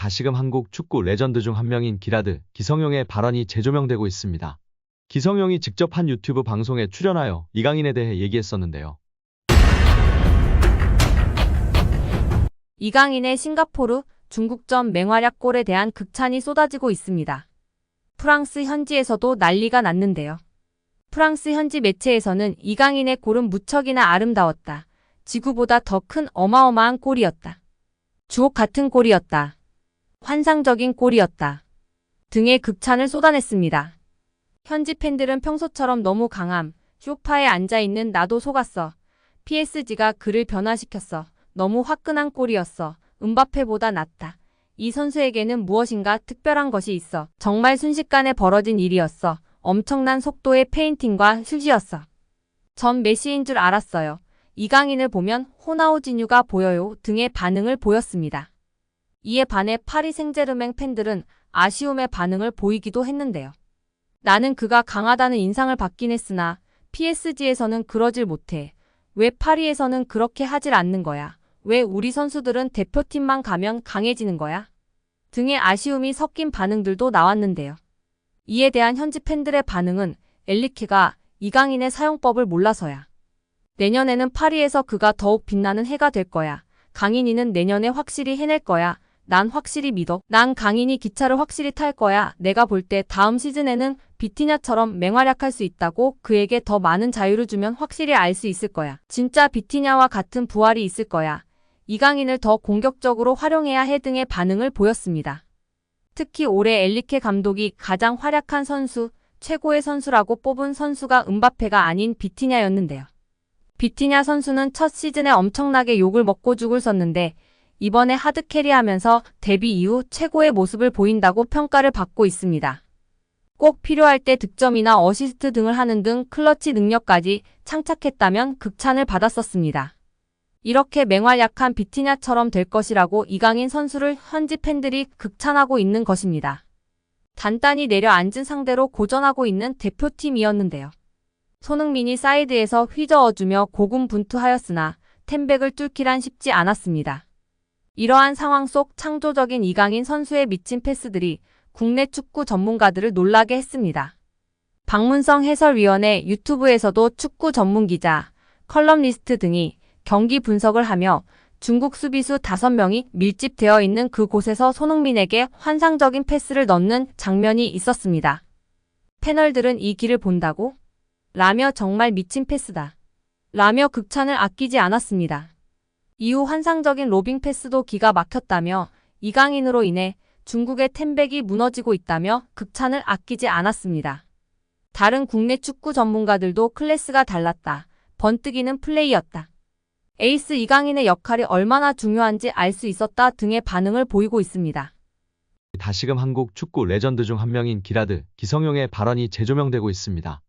다시금 한국 축구 레전드 중 한 명인 기라드 기성용의 발언이 재조명되고 있습니다. 기성용이 직접 한 유튜브 방송에 출연하여 이강인에 대해 얘기했었는데요. 이강인의 싱가포르, 중국전 맹활약 골에 대한 극찬이 쏟아지고 있습니다. 프랑스 현지에서도 난리가 났는데요. 프랑스 현지 매체에서는 이강인의 골은 무척이나 아름다웠다. 지구보다 더 큰 어마어마한 골이었다. 주옥 같은 골이었다. 환상적인 골이었다. 등의 극찬을 쏟아냈습니다. 현지 팬들은 평소처럼 너무 강함, 소파에 앉아있는 나도 속았어. PSG가 그를 변화시켰어. 너무 화끈한 골이었어. 음바페보다 낫다. 이 선수에게는 무엇인가 특별한 것이 있어. 정말 순식간에 벌어진 일이었어. 엄청난 속도의 페인팅과 슛이었어. 전 메시인 줄 알았어요. 이강인을 보면 호나우지뉴가 보여요 등의 반응을 보였습니다. 이에 반해 파리 생제르맹 팬들은 아쉬움의 반응을 보이기도 했는데요. 나는 그가 강하다는 인상을 받긴 했으나 PSG에서는 그러질 못해. 왜 파리에서는 그렇게 하질 않는 거야? 왜 우리 선수들은 대표팀만 가면 강해지는 거야? 등의 아쉬움이 섞인 반응들도 나왔는데요. 이에 대한 현지 팬들의 반응은 엘리케가 이강인의 사용법을 몰라서야. 내년에는 파리에서 그가 더욱 빛나는 해가 될 거야. 강인이는 내년에 확실히 해낼 거야. 난 확실히 믿어. 난 강인이 기차를 확실히 탈 거야. 내가 볼 때 다음 시즌에는 비티냐처럼 맹활약할 수 있다고 그에게 더 많은 자유를 주면 확실히 알 수 있을 거야. 진짜 비티냐와 같은 부활이 있을 거야. 이강인을 더 공격적으로 활용해야 해 등의 반응을 보였습니다. 특히 올해 엘리케 감독이 가장 활약한 선수, 최고의 선수라고 뽑은 선수가 음바페가 아닌 비티냐였는데요. 비티냐 선수는 첫 시즌에 엄청나게 욕을 먹고 죽을 썼는데 이번에 하드캐리하면서 데뷔 이후 최고의 모습을 보인다고 평가를 받고 있습니다. 꼭 필요할 때 득점이나 어시스트 등을 하는 등 클러치 능력까지 창착했다면 극찬을 받았었습니다. 이렇게 맹활약한 비티냐처럼 될 것이라고 이강인 선수를 현지 팬들이 극찬하고 있는 것입니다. 단단히 내려앉은 상대로 고전하고 있는 대표팀이었는데요. 손흥민이 사이드에서 휘저어주며 고군분투하였으나 텐백을 뚫기란 쉽지 않았습니다. 이러한 상황 속 창조적인 이강인 선수의 미친 패스들이 국내 축구 전문가들을 놀라게 했습니다. 박문성 해설위원의 유튜브에서도 축구 전문기자, 컬럼니스트 등이 경기 분석을 하며 중국 수비수 5명이 밀집되어 있는 그곳에서 손흥민에게 환상적인 패스를 넣는 장면이 있었습니다. 패널들은 이 길을 본다고? 라며 정말 미친 패스다. 라며 극찬을 아끼지 않았습니다. 이후 환상적인 로빙 패스도 기가 막혔다며 이강인으로 인해 중국의 텐백이 무너지고 있다며 극찬을 아끼지 않았습니다. 다른 국내 축구 전문가들도 클래스가 달랐다. 번뜩이는 플레이였다. 에이스 이강인의 역할이 얼마나 중요한지 알 수 있었다 등의 반응을 보이고 있습니다. 다시금 한국 축구 레전드 중 한 명인 기라드 기성용의 발언이 재조명되고 있습니다.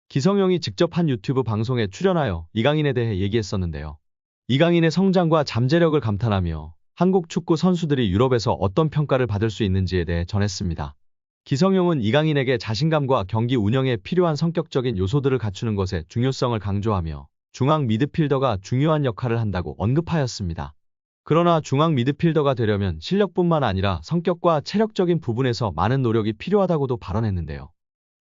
기성용이 직접 한 유튜브 방송에 출연하여 이강인에 대해 얘기했었는데요. 이강인의 성장과 잠재력을 감탄하며 한국 축구 선수들이 유럽에서 어떤 평가를 받을 수 있는지에 대해 전했습니다. 기성용은 이강인에게 자신감과 경기 운영에 필요한 성격적인 요소들을 갖추는 것의 중요성을 강조하며 중앙 미드필더가 중요한 역할을 한다고 언급하였습니다. 그러나 중앙 미드필더가 되려면 실력뿐만 아니라 성격과 체력적인 부분에서 많은 노력이 필요하다고도 발언했는데요.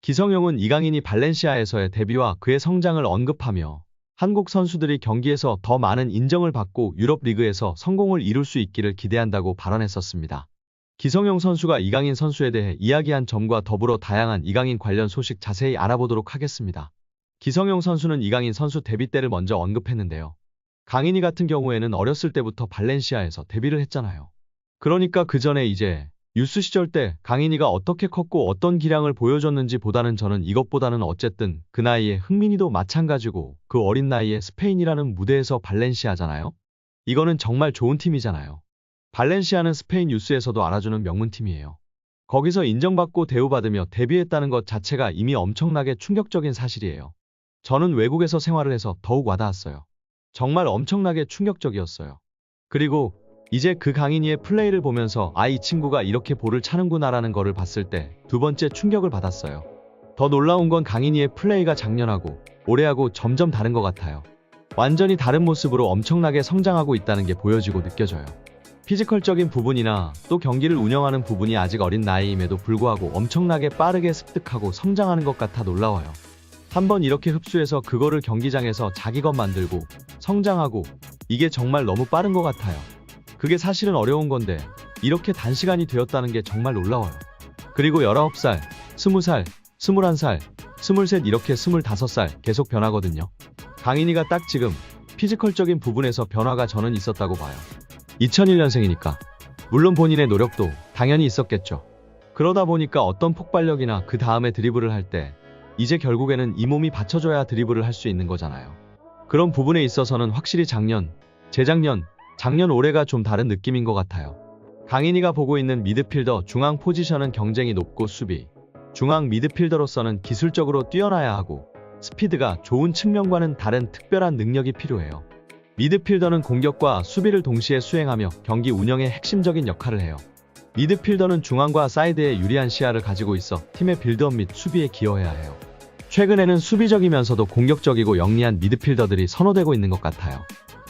기성용은 이강인이 발렌시아에서의 데뷔와 그의 성장을 언급하며 한국 선수들이 경기에서 더 많은 인정을 받고 유럽 리그에서 성공을 이룰 수 있기를 기대한다고 발언했었습니다. 기성용 선수가 이강인 선수에 대해 이야기한 점과 더불어 다양한 이강인 관련 소식 자세히 알아보도록 하겠습니다. 기성용 선수는 이강인 선수 데뷔 때를 먼저 언급했는데요. 강인이 같은 경우에는 어렸을 때부터 발렌시아에서 데뷔를 했잖아요. 그러니까 그 전에 이제 유스 시절 때 강인이가 어떻게 컸고 어떤 기량을 보여줬는지 보다는 저는 이것보다는 어쨌든 그 나이에 흥민이도 마찬가지고 그 어린 나이에 스페인이라는 무대에서 발렌시아잖아요. 이거는 정말 좋은 팀이잖아요. 발렌시아는 스페인 유스에서도 알아주는 명문팀이에요. 거기서 인정받고 대우받으며 데뷔했다는 것 자체가 이미 엄청나게 충격적인 사실이에요. 저는 외국에서 생활을 해서 더욱 와닿았어요. 정말 엄청나게 충격적이었어요. 그리고 이제 그 강인이의 플레이를 보면서 이 친구가 이렇게 볼을 차는구나라는 거를 봤을 때 두 번째 충격을 받았어요. 더 놀라운 건 강인이의 플레이가 작년하고 올해하고 점점 다른 것 같아요. 완전히 다른 모습으로 엄청나게 성장하고 있다는 게 보여지고 느껴져요. 피지컬적인 부분이나 또 경기를 운영하는 부분이 아직 어린 나이임에도 불구하고 엄청나게 빠르게 습득하고 성장하는 것 같아 놀라워요. 한번 이렇게 흡수해서 그거를 경기장에서 자기 것 만들고 성장하고 이게 정말 너무 빠른 것 같아요. 그게 사실은 어려운 건데 이렇게 단시간이 되었다는 게 정말 놀라워요. 그리고 19살, 20살, 21살, 23 이렇게 25살 계속 변하거든요. 강인이가 딱 지금 피지컬적인 부분에서 변화가 저는 있었다고 봐요. 2001년생이니까 물론 본인의 노력도 당연히 있었겠죠. 그러다 보니까 어떤 폭발력이나 그 다음에 드리블을 할 때 이제 결국에는 이 몸이 받쳐줘야 드리블을 할 수 있는 거잖아요. 그런 부분에 있어서는 확실히 작년, 재작년, 작년 올해가 좀 다른 느낌인 것 같아요. 강인이가 보고 있는 미드필더 중앙 포지션은 경쟁이 높고 수비, 중앙 미드필더로서는 기술적으로 뛰어나야 하고 스피드가 좋은 측면과는 다른 특별한 능력이 필요해요. 미드필더는 공격과 수비를 동시에 수행하며 경기 운영의 핵심적인 역할을 해요. 미드필더는 중앙과 사이드에 유리한 시야를 가지고 있어 팀의 빌드업 및 수비에 기여해야 해요. 최근에는 수비적이면서도 공격적이고 영리한 미드필더들이 선호되고 있는 것 같아요.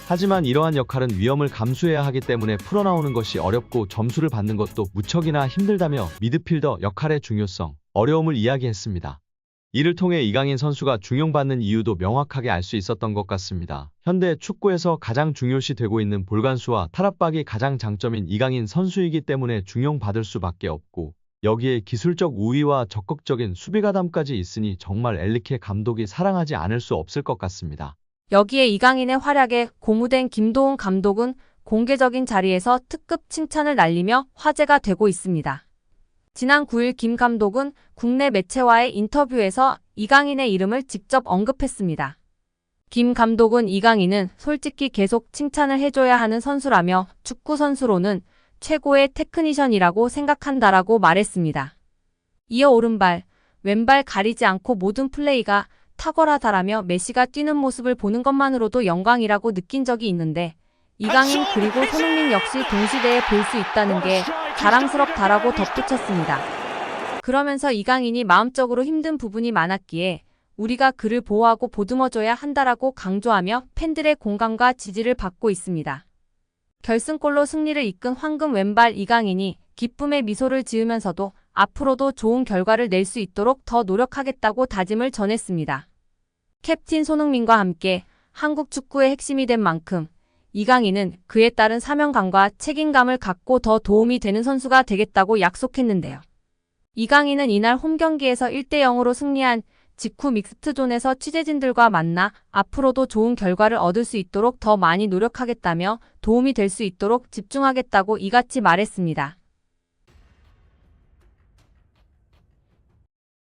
하지만 이러한 역할은 위험을 감수해야 하기 때문에 풀어나오는 것이 어렵고 점수를 받는 것도 무척이나 힘들다며 미드필더 역할의 중요성, 어려움을 이야기했습니다. 이를 통해 이강인 선수가 중용받는 이유도 명확하게 알 수 있었던 것 같습니다. 현대 축구에서 가장 중요시 되고 있는 볼간수와 탈압박이 가장 장점인 이강인 선수이기 때문에 중용받을 수밖에 없고 여기에 기술적 우위와 적극적인 수비가담까지 있으니 정말 엘리케 감독이 사랑하지 않을 수 없을 것 같습니다. 여기에 이강인의 활약에 고무된 김도훈 감독은 공개적인 자리에서 특급 칭찬을 날리며 화제가 되고 있습니다. 지난 9일 김 감독은 국내 매체와의 인터뷰에서 이강인의 이름을 직접 언급했습니다. 김 감독은 이강인은 솔직히 계속 칭찬을 해줘야 하는 선수라며 축구 선수로는 최고의 테크니션이라고 생각한다라고 말했습니다. 이어 오른발, 왼발 가리지 않고 모든 플레이가 탁월하다라며 메시가 뛰는 모습을 보는 것만으로도 영광이라고 느낀 적이 있는데 이강인 그리고 손흥민 역시 동시대에 볼 수 있다는 게 자랑스럽다라고 덧붙였습니다. 그러면서 이강인이 마음적으로 힘든 부분이 많았기에 우리가 그를 보호하고 보듬어줘야 한다라고 강조하며 팬들의 공감과 지지를 받고 있습니다. 결승골로 승리를 이끈 황금 왼발 이강인이 기쁨의 미소를 지으면서도 앞으로도 좋은 결과를 낼 수 있도록 더 노력하겠다고 다짐을 전했습니다. 캡틴 손흥민과 함께 한국 축구의 핵심이 된 만큼 이강인은 그에 따른 사명감과 책임감을 갖고 더 도움이 되는 선수가 되겠다고 약속했는데요. 이강인은 이날 홈경기에서 1대0으로 승리한 직후 믹스트존에서 취재진들과 만나 앞으로도 좋은 결과를 얻을 수 있도록 더 많이 노력하겠다며 도움이 될 수 있도록 집중하겠다고 이같이 말했습니다.